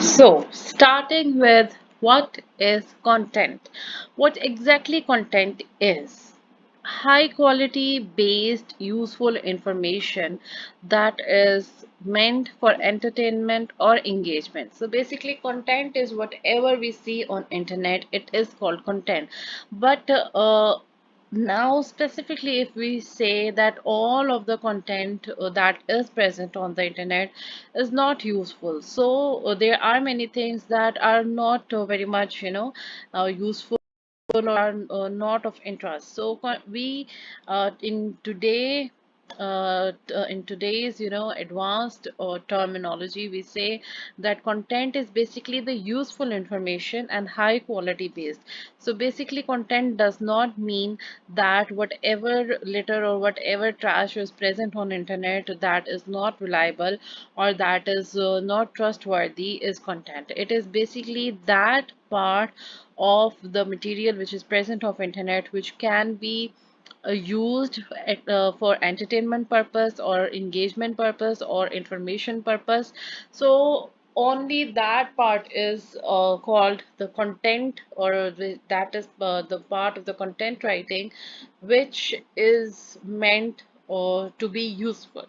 So, starting with what is content? What exactly content is? High quality based useful information that is meant for entertainment or engagement. So basically content is whatever we see on internet, it is called content. But now, specifically, if we say that all of the content that is present on the internet is not useful, so there are many things that are not very much, useful or are not of interest. So we in today's advanced terminology, we say that content is basically the useful information and high quality based. So basically content does not mean that whatever litter or whatever trash is present on internet that is not reliable or that is not trustworthy is content. It is basically that part of the material which is present of internet which can be used for entertainment purpose or engagement purpose or information purpose. So only that part is called the content, or that is the part of the content writing which is meant to be useful.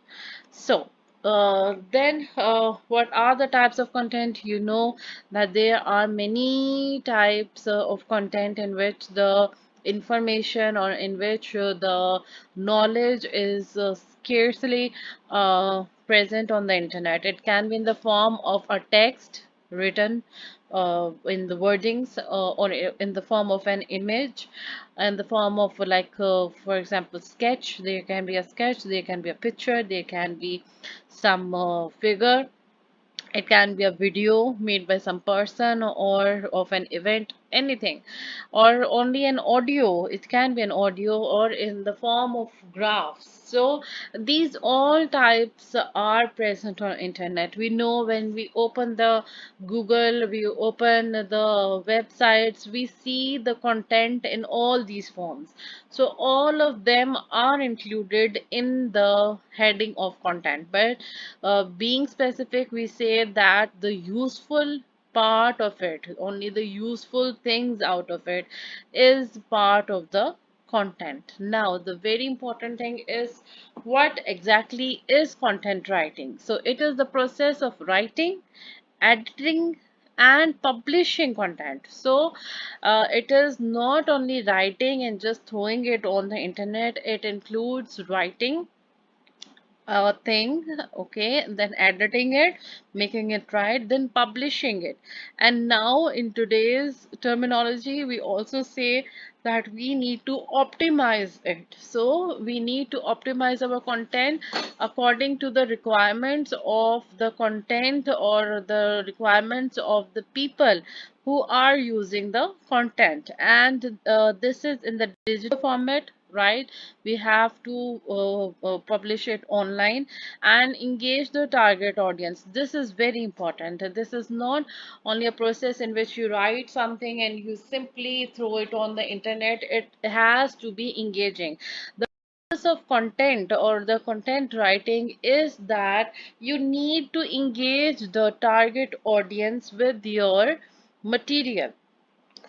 So what are the types of content? You know that there are many types of content in which the information or in which the knowledge is scarcely present on the internet. It can be in the form of a text written in the wordings, or in the form of an image, in the form of like for example sketch. There can be a sketch, there can be a picture, there can be some figure, it can be a video made by some person or of an event, anything, or only an audio. It can be an audio or in the form of graphs. So these all types are present on internet. We know when we open the Google, we open the websites, we see the content in all these forms. So all of them are included in the heading of content. But being specific, we say that the useful part of it, only the useful things out of it, is part of the content. Now, the very important thing is what exactly is content writing. So, it is the process of writing, editing, and publishing content. So it is not only writing and just throwing it on the internet, it includes writing thing, okay, then editing it, making it right, then publishing it. And now in today's terminology, we also say that we need to optimize it. So we need to optimize our content according to the requirements of the content or the requirements of the people who are using the content. And this is in the digital format, right? We have to publish it online and engage the target audience. This is very important. This is not only a process in which you write something and you simply throw it on the internet. It has to be engaging. The purpose of content or the content writing is that you need to engage the target audience with your material.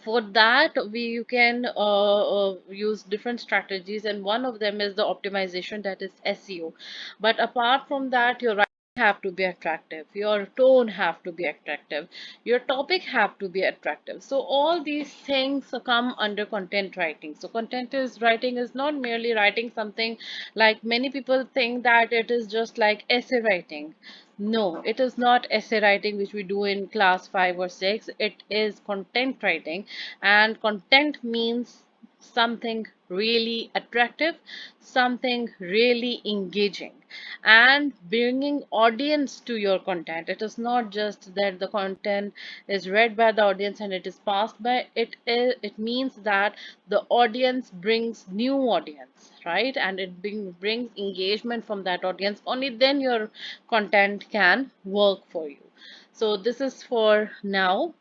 For that you can use different strategies, and one of them is the optimization, that is SEO. But apart from that, your writing have to be attractive, your tone have to be attractive, your topic have to be attractive. So all these things come under content writing. So content is writing is not merely writing something, like many people think that it is just like essay writing. No, it is not essay writing which we do in class 5 or 6. It is content writing, and content means something really attractive, something really engaging, and bringing audience to your content. It is not just that the content is read by the audience and it is passed by. It means that the audience brings new audience, right? And it brings engagement from that audience. Only then your content can work for you. So this is for now.